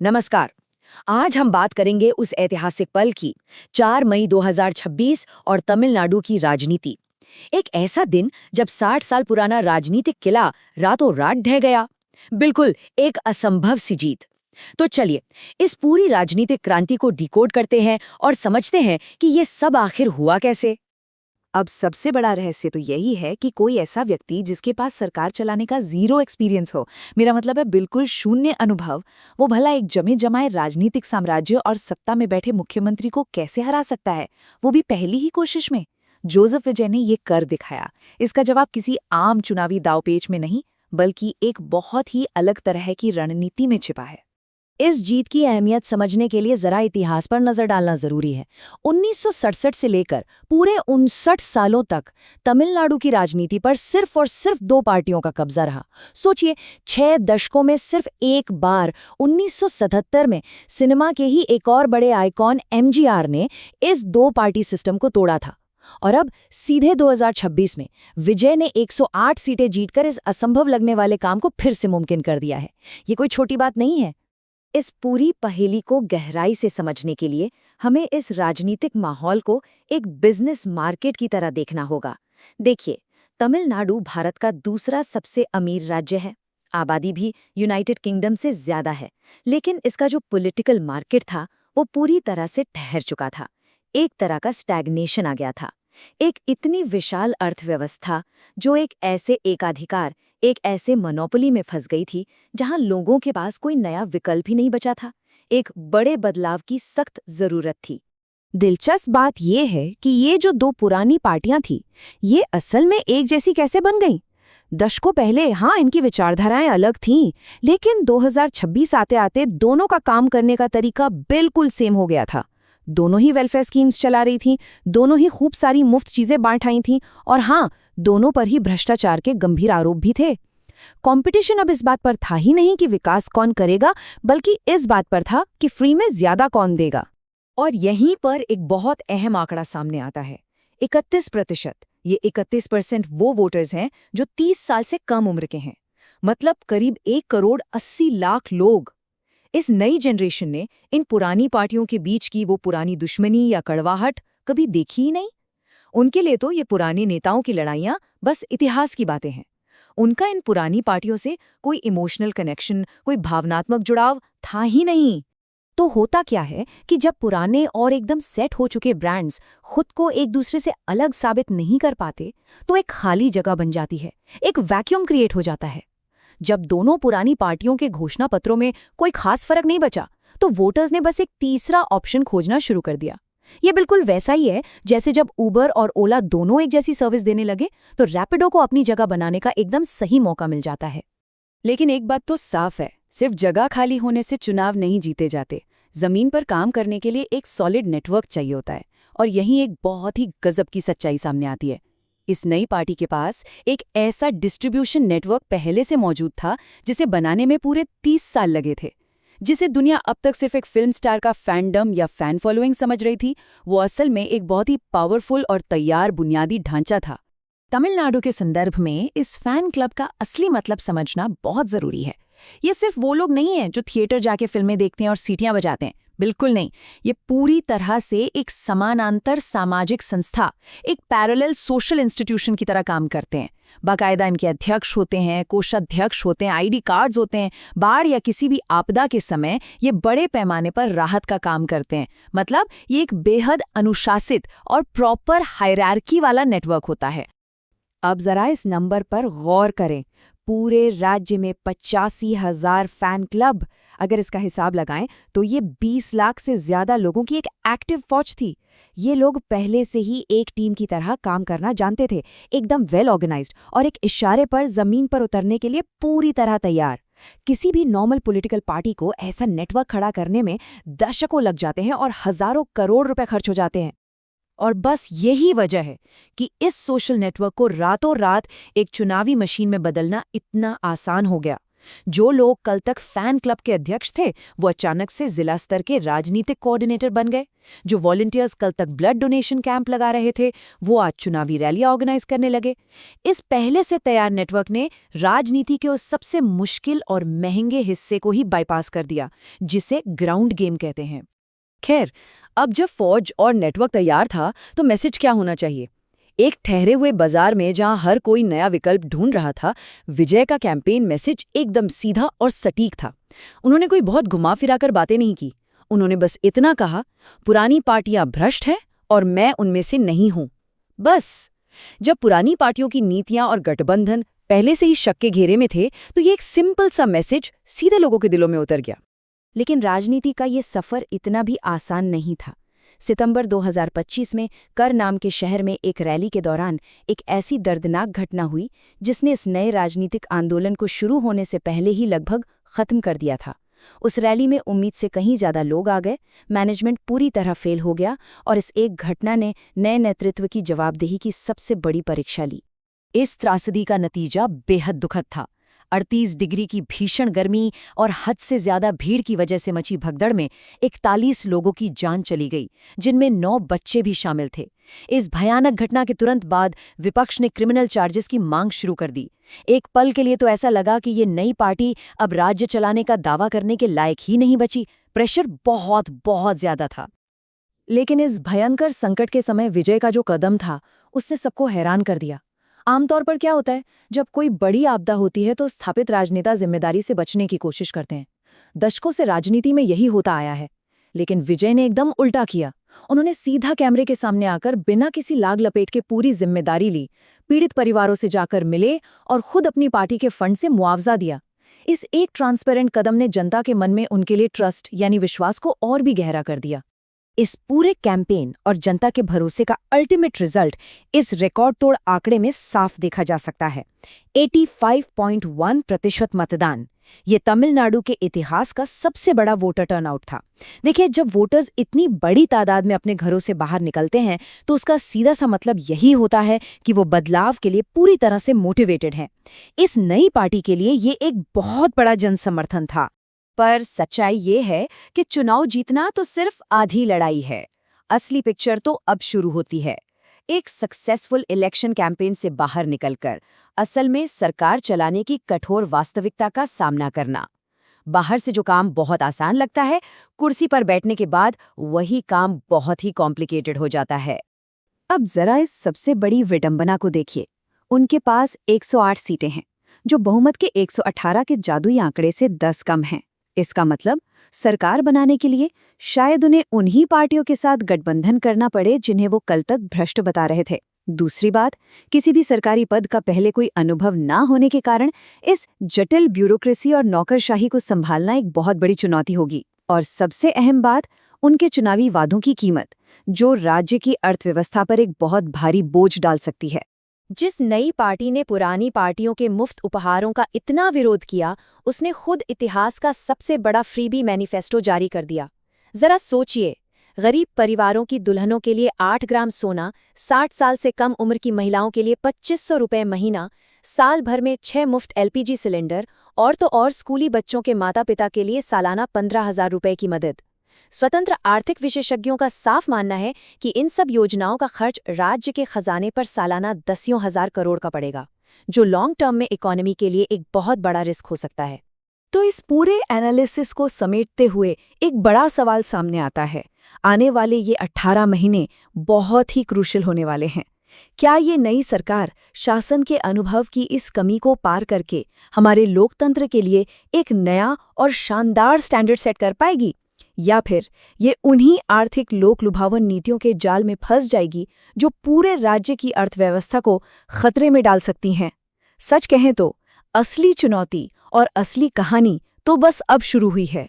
नमस्कार। आज हम बात करेंगे उस ऐतिहासिक पल की, 4 मई 2026 और तमिलनाडु की राजनीति। एक ऐसा दिन जब 60 साल पुराना राजनीतिक किला रातों रात ढह गया। बिल्कुल एक असंभव सी जीत। तो चलिए, इस पूरी राजनीतिक क्रांति को डिकोड करते हैं और समझते हैं कि ये सब आखिर हुआ कैसे। अब सबसे बड़ा रहस्य तो यही है कि कोई ऐसा व्यक्ति जिसके पास सरकार चलाने का जीरो एक्सपीरियंस हो, मेरा मतलब है बिल्कुल शून्य अनुभव, वो भला एक जमे जमाए राजनीतिक साम्राज्य और सत्ता में बैठे मुख्यमंत्री को कैसे हरा सकता है, वो भी पहली ही कोशिश में। जोसेफ विजय ने ये कर दिखाया। इसका जवाब किसी आम चुनावी दावपेच में नहीं, बल्कि एक बहुत ही अलग तरह की रणनीति में छिपा है। इस जीत की अहमियत समझने के लिए जरा इतिहास पर नजर डालना जरूरी है। 1967 से लेकर पूरे 59 सालों तक तमिलनाडु की राजनीति पर सिर्फ और सिर्फ 2 पार्टियों का कब्जा रहा। सोचिए, 6 दशकों में सिर्फ एक बार 1977 में सिनेमा के ही एक और बड़े आइकॉन एमजीआर ने इस 2 पार्टी सिस्टम को तोड़ा था। और अब सीधे 2026 में विजय ने 108 सीटें जीतकर इस असंभव लगने वाले काम को फिर से मुमकिन कर दिया है। ये कोई छोटी बात नहीं है। इस पूरी पहेली को गहराई से समझने के लिए हमें इस राजनीतिक माहौल को एक बिजनेस मार्केट की तरह देखना होगा। देखिए, तमिलनाडु भारत का दूसरा सबसे अमीर राज्य है। आबादी भी यूनाइटेड किंगडम से ज्यादा है, लेकिन इसका जो पॉलिटिकल मार्केट था वो पूरी तरह से ठहर चुका था। एक तरह का स्टैग्नेशन आ गया था। एक इतनी विशाल अर्थव्यवस्था जो एक ऐसे एकाधिकार, एक ऐसे मोनोपोली में फंस गई थी जहां लोगों के पास कोई नया विकल्प ही नहीं बचा था। एक बड़े बदलाव की सख्त जरूरत थी। दिलचस्प बात यह है कि ये जो 2 पुरानी पार्टियां थीं, ये असल में एक जैसी कैसे बन गईं? दशकों पहले हाँ, इनकी विचारधाराएं अलग थीं, लेकिन 2026 आते-आते दोनों का काम करने का तरीका बिल्कुल सेम हो गया था। दोनों ही वेलफेयर स्कीम्स चला रही थीं, दोनों ही खूब सारी मुफ्त चीजें बांट आई थीं, और हाँ, दोनों पर ही भ्रष्टाचार के गंभीर आरोप भी थे। कंपटीशन अब इस बात पर था ही नहीं कि विकास कौन करेगा, बल्कि इस बात पर था कि फ्री में ज्यादा कौन देगा। और यहीं पर एक बहुत अहम आंकड़ा सामने आता है, 31%। ये 31% वो वोटर्स हैं जो 30 साल से कम उम्र के हैं। मतलब करीब 1 करोड़ 80 लाख लोग। इस नई जनरेशन ने इन पुरानी पार्टियों के बीच की वो पुरानी दुश्मनी या कड़वाहट कभी देखी ही नहीं। उनके लिए तो ये पुराने नेताओं की लड़ाइयां बस इतिहास की बातें हैं। उनका इन पुरानी पार्टियों से कोई इमोशनल कनेक्शन, कोई भावनात्मक जुड़ाव था ही नहीं। तो होता क्या है कि जब पुराने और एकदम सेट हो चुके ब्रांड्स खुद को एक दूसरे से अलग साबित नहीं कर पाते, तो एक खाली जगह बन जाती है, एक वैक्यूम क्रिएट हो जाता है। जब दोनों पुरानी पार्टियों के घोषणा पत्रों में कोई खास फर्क नहीं बचा, तो वोटर्स ने बस एक तीसरा ऑप्शन खोजना शुरू कर दिया। ये बिल्कुल वैसा ही है जैसे जब उबर और ओला दोनों एक जैसी सर्विस देने लगे, तो रैपिडो को अपनी जगह बनाने का एकदम सही मौका मिल जाता है। लेकिन एक बात तो साफ है, सिर्फ जगह खाली होने से चुनाव नहीं जीते जाते। जमीन पर काम करने के लिए एक सॉलिड नेटवर्क चाहिए होता है, और यहीं एक बहुत ही गजब की सच्चाई सामने आती है। इस नई पार्टी के पास एक ऐसा डिस्ट्रीब्यूशन नेटवर्क पहले से मौजूद था जिसे बनाने में पूरे 30 साल लगे थे। जिसे दुनिया अब तक सिर्फ एक फिल्म स्टार का फैंडम या फैन फॉलोइंग समझ रही थी, वो असल में एक बहुत ही पावरफुल और तैयार बुनियादी ढांचा था। तमिलनाडु के संदर्भ में इस फैन क्लब का असली मतलब समझना बहुत जरूरी है। ये सिर्फ वो लोग नहीं हैं जो थिएटर जाके फिल्में देखते हैं और सीटियां बजाते हैं, बिल्कुल नहीं। ये पूरी तरह से एक समानांतर सामाजिक संस्था, एक पैरेलल सोशल इंस्टीट्यूशन की तरह काम करते हैं। बाकायदा इनके अध्यक्ष होते हैं, कोषाध्यक्ष होते हैं, आईडी कार्ड्स होते हैं। बाढ़ या किसी भी आपदा के समय ये बड़े पैमाने पर राहत का काम करते हैं। मतलब ये एक बेहद अनुशासित और प्रॉपर हायरार्की वाला नेटवर्क होता है। अब जरा इस नंबर पर गौर करें। पूरे राज्य में 85,000 फैन क्लब। अगर इसका हिसाब लगाएं तो ये 20 लाख से ज्यादा लोगों की एक एक्टिव फौज थी। ये लोग पहले से ही एक टीम की तरह काम करना जानते थे, एकदम वेल ऑर्गेनाइज्ड और एक इशारे पर जमीन पर उतरने के लिए पूरी तरह तैयार। किसी भी नॉर्मल पॉलिटिकल पार्टी को ऐसा नेटवर्क खड़ा करने में दशकों लग जाते हैं और हजारों करोड़ रुपए खर्च हो जाते हैं। और बस यही वजह है कि इस सोशल नेटवर्क को रातों रात एक चुनावी मशीन में बदलना इतना आसान हो गया। जो लोग कल तक फैन क्लब के अध्यक्ष थे वो अचानक से जिला स्तर के राजनीतिक कोऑर्डिनेटर बन गए। जो वॉलंटियर्स कल तक ब्लड डोनेशन कैंप लगा रहे थे वो आज चुनावी रैलियां ऑर्गेनाइज करने लगे। इस पहले से तैयार नेटवर्क ने राजनीति के उस सबसे मुश्किल और महंगे हिस्से को ही बाईपास कर दिया जिसे ग्राउंड गेम कहते हैं। खैर, अब जब फौज और नेटवर्क तैयार था तो मैसेज क्या होना चाहिए? एक ठहरे हुए बाजार में जहां हर कोई नया विकल्प ढूंढ रहा था, विजय का कैंपेन मैसेज एकदम सीधा और सटीक था। उन्होंने कोई बहुत घुमा फिराकर बातें नहीं की। उन्होंने बस इतना कहा, पुरानी पार्टियां भ्रष्ट हैं और मैं उनमें से नहीं हूं। बस। जब पुरानी पार्टियों की नीतियां और गठबंधन पहले से ही शक के घेरे में थे तो ये एक सिंपल सा मैसेज सीधे लोगों के दिलों में उतर गया। लेकिन राजनीति का ये सफर इतना भी आसान नहीं था। सितंबर 2025 में कर नाम के शहर में एक रैली के दौरान एक ऐसी दर्दनाक घटना हुई जिसने इस नए राजनीतिक आंदोलन को शुरू होने से पहले ही लगभग खत्म कर दिया था। उस रैली में उम्मीद से कहीं ज्यादा लोग आ गए, मैनेजमेंट पूरी तरह फेल हो गया और इस एक घटना ने नए नेतृत्व की जवाबदेही की सबसे बड़ी परीक्षा ली। इस त्रासदी का नतीजा बेहद दुखद था। 38 डिग्री की भीषण गर्मी और हद से ज्यादा भीड़ की वजह से मची भगदड़ में 41 लोगों की जान चली गई, जिनमें 9 बच्चे भी शामिल थे। इस भयानक घटना के तुरंत बाद विपक्ष ने क्रिमिनल चार्जेस की मांग शुरू कर दी। एक पल के लिए तो ऐसा लगा कि ये नई पार्टी अब राज्य चलाने का दावा करने के लायक ही नहीं बची। प्रेशर बहुत बहुत ज्यादा था। लेकिन इस भयंकर संकट के समय विजय का जो कदम था उसने सबको हैरान कर दिया। आमतौर पर क्या होता है, जब कोई बड़ी आपदा होती है तो स्थापित राजनेता जिम्मेदारी से बचने की कोशिश करते हैं। दशकों से राजनीति में यही होता आया है। लेकिन विजय ने एकदम उल्टा किया। उन्होंने सीधा कैमरे के सामने आकर बिना किसी लाग लपेट के पूरी जिम्मेदारी ली, पीड़ित परिवारों से जाकर मिले और खुद अपनी पार्टी के फंड से मुआवजा दिया। इस एक ट्रांसपेरेंट कदम ने जनता के मन में उनके लिए ट्रस्ट यानी विश्वास को और भी गहरा कर दिया। इस पूरे कैंपेन और जनता के भरोसे का अल्टीमेट रिजल्ट इस रिकॉर्ड तोड़ आंकड़े में साफ देखा जा सकता है। 85.1% मतदान। ये तमिलनाडु के इतिहास का सबसे बड़ा वोटर टर्नआउट था। देखिए, जब वोटर्स इतनी बड़ी तादाद में अपने घरों से बाहर निकलते हैं तो उसका सीधा सा मतलब यही होता है कि वो बदलाव के लिए पूरी तरह से मोटिवेटेड हैं। इस नई पार्टी के लिए ये एक बहुत बड़ा जनसमर्थन था। पर सच्चाई ये है कि चुनाव जीतना तो सिर्फ आधी लड़ाई है। असली पिक्चर तो अब शुरू होती है। एक सक्सेसफुल इलेक्शन कैंपेन से बाहर निकलकर असल में सरकार चलाने की कठोर वास्तविकता का सामना करना। बाहर से जो काम बहुत आसान लगता है, कुर्सी पर बैठने के बाद वही काम बहुत ही कॉम्प्लिकेटेड हो जाता है। अब जरा इस सबसे बड़ी विडंबना को देखिए। उनके पास 108 सीटें हैं, जो बहुमत के 118 के जादुई आंकड़े से 10 कम हैं। इसका मतलब सरकार बनाने के लिए शायद उन्हें उन्हीं पार्टियों के साथ गठबंधन करना पड़े जिन्हें वो कल तक भ्रष्ट बता रहे थे। दूसरी बात, किसी भी सरकारी पद का पहले कोई अनुभव ना होने के कारण इस जटिल ब्यूरोक्रेसी और नौकरशाही को संभालना एक बहुत बड़ी चुनौती होगी। और सबसे अहम बात, उनके चुनावी वादों की कीमत, जो राज्य की अर्थव्यवस्था पर एक बहुत भारी बोझ डाल सकती है। जिस नई पार्टी ने पुरानी पार्टियों के मुफ्त उपहारों का इतना विरोध किया, उसने खुद इतिहास का सबसे बड़ा फ्रीबी मैनिफेस्टो जारी कर दिया। जरा सोचिए, गरीब परिवारों की दुल्हनों के लिए 8 ग्राम सोना, 60 साल से कम उम्र की महिलाओं के लिए 2500 रुपये महीना, साल भर में 6 मुफ्त LPG सिलेंडर और तो और स्कूली बच्चों के माता पिता के लिए सालाना 15,000 रुपये की मदद। स्वतंत्र आर्थिक विशेषज्ञों का साफ मानना है कि इन सब योजनाओं का खर्च राज्य के खजाने पर सालाना 10,000 करोड़ का पड़ेगा, जो लॉन्ग टर्म में इकोनॉमी के लिए एक बहुत बड़ा रिस्क हो सकता है। तो इस पूरे एनालिसिस को समेटते हुए एक बड़ा सवाल सामने आता है। आने वाले ये 18 महीने बहुत ही क्रूशियल होने वाले हैं। क्या ये नई सरकार शासन के अनुभव की इस कमी को पार करके हमारे लोकतंत्र के लिए एक नया और शानदार स्टैंडर्ड सेट कर पाएगी, या फिर ये उन्हीं आर्थिक लोक लुभावन नीतियों के जाल में फंस जाएगी जो पूरे राज्य की अर्थव्यवस्था को खतरे में डाल सकती हैं? सच कहें तो असली चुनौती और असली कहानी तो बस अब शुरू हुई है।